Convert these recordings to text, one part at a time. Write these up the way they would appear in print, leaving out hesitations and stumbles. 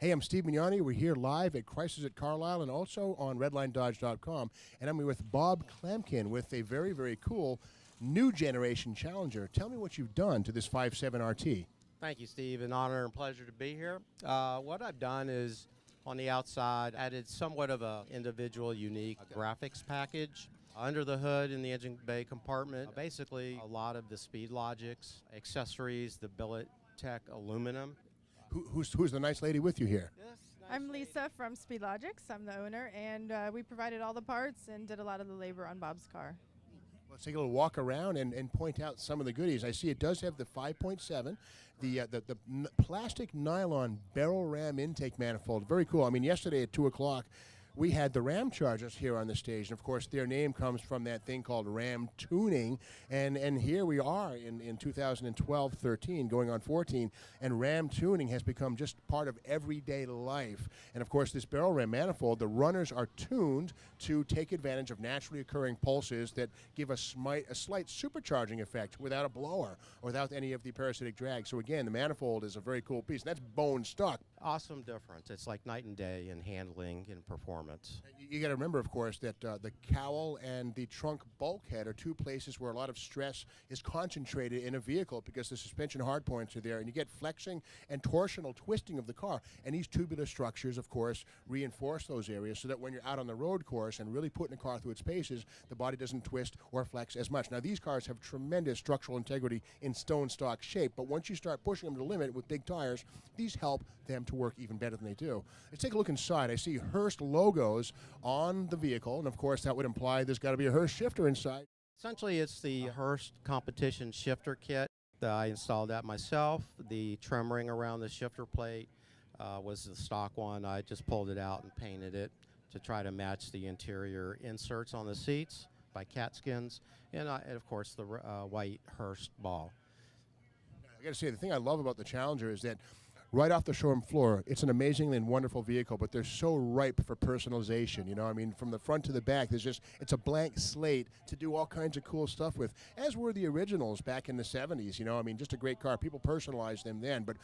Hey, I'm Steve Mignani. We're here live at Crisis at Carlisle and also on redlinedodge.com. And I'm here with Bob Klamkin with a very, very cool new generation Challenger. Tell me what you've done to this 5.7 RT. Thank you, Steve. An honor and pleasure to be here. What I've done is, on the outside, added somewhat of an individual, unique graphics package. Under the hood in the engine bay compartment, basically a lot of the Speedlogix accessories, the billet tech aluminum. Who's the nice lady with you here? I'm Lisa from Speedlogix. I'm the owner, and we provided all the parts and did a lot of the labor on Bob's car. Let's take a little walk around and point out some of the goodies. I see it does have the 5.7, the plastic nylon barrel ram intake manifold. Very cool. I mean, yesterday at 2 o'clock, we had the Ram Chargers here on the stage, and of course their name comes from that thing called Ram tuning, and here we are in 2012-13 going on 14, and Ram tuning has become just part of everyday life. And of course this barrel ram manifold, the runners are tuned to take advantage of naturally occurring pulses that give a slight supercharging effect without a blower or without any of the parasitic drag. So again, the manifold is a very cool piece, and that's bone stock. Awesome difference. It's like night and day in handling and performance. You got to remember, of course, that the cowl and the trunk bulkhead are two places where a lot of stress is concentrated in a vehicle because the suspension hardpoints are there, and you get flexing and torsional twisting of the car. And these tubular structures, of course, reinforce those areas so that when you're out on the road course and really putting a car through its paces, the body doesn't twist or flex as much. Now, these cars have tremendous structural integrity in stone stock shape, but once you start pushing them to the limit with big tires, these help them to work even better than they do. Let's take a look inside. I see Hurst logos on the vehicle, and of course that would imply there's got to be a Hurst shifter inside. Essentially, it's the Hurst competition shifter kit. I installed that myself. The trim ring around the shifter plate was the stock one. I just pulled it out and painted it to try to match the interior inserts on the seats by Catskins, and of course the white Hurst ball. I got to say, the thing I love about the Challenger is that right off the showroom floor, it's an amazingly and wonderful vehicle, but they're so ripe for personalization. You know, I mean, from the front to the back, it's a blank slate to do all kinds of cool stuff with, as were the originals back in the 70s. You know, I mean, just a great car. People personalized them then, but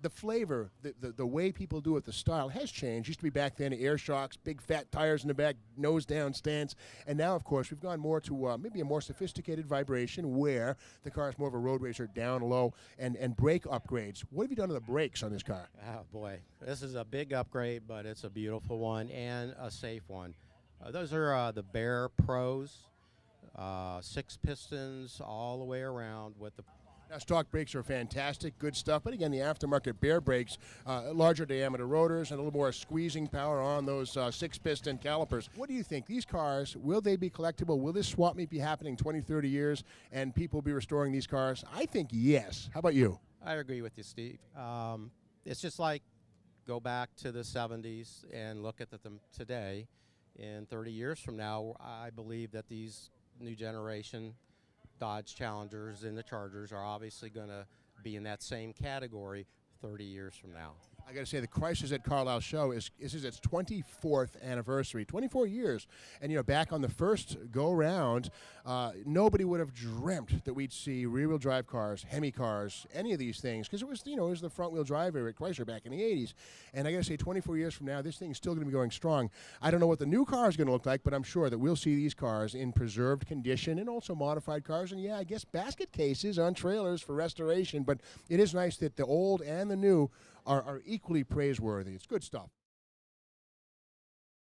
the flavor, the way people do it, the style has changed. Used to be back then air shocks, big fat tires in the back, nose down stance, and now, of course, we've gone more to maybe a more sophisticated vibration where the car is more of a road racer, down low, and brake upgrades. What have you done to the brakes on this car? Oh boy, this is a big upgrade, but it's a beautiful one and a safe one. Those are the Bear Pros, 6 pistons all the way around with the. Now, stock brakes are fantastic, good stuff, but again, the aftermarket Bear brakes, larger diameter rotors and a little more squeezing power on those 6-piston calipers. What do you think? These cars, will they be collectible? Will this swap meet be happening 20, 30 years and people be restoring these cars? I think yes. How about you? I agree with you, Steve. It's just like go back to the 70s and look at them today. In 30 years from now, I believe that these new generation Dodge Challengers and the Chargers are obviously going to be in that same category 30 years from now. I got to say, the Crisis at Carlisle show is its 24th anniversary, 24 years. And, you know, back on the first go-round, nobody would have dreamt that we'd see rear-wheel drive cars, Hemi cars, any of these things, because it was, you know, it was the front-wheel drive era at Chrysler back in the 80s. And I got to say, 24 years from now, this thing's still going to be going strong. I don't know what the new car is going to look like, but I'm sure that we'll see these cars in preserved condition and also modified cars. And, yeah, I guess basket cases on trailers for restoration. But it is nice that the old and the new are equally praiseworthy. It's good stuff.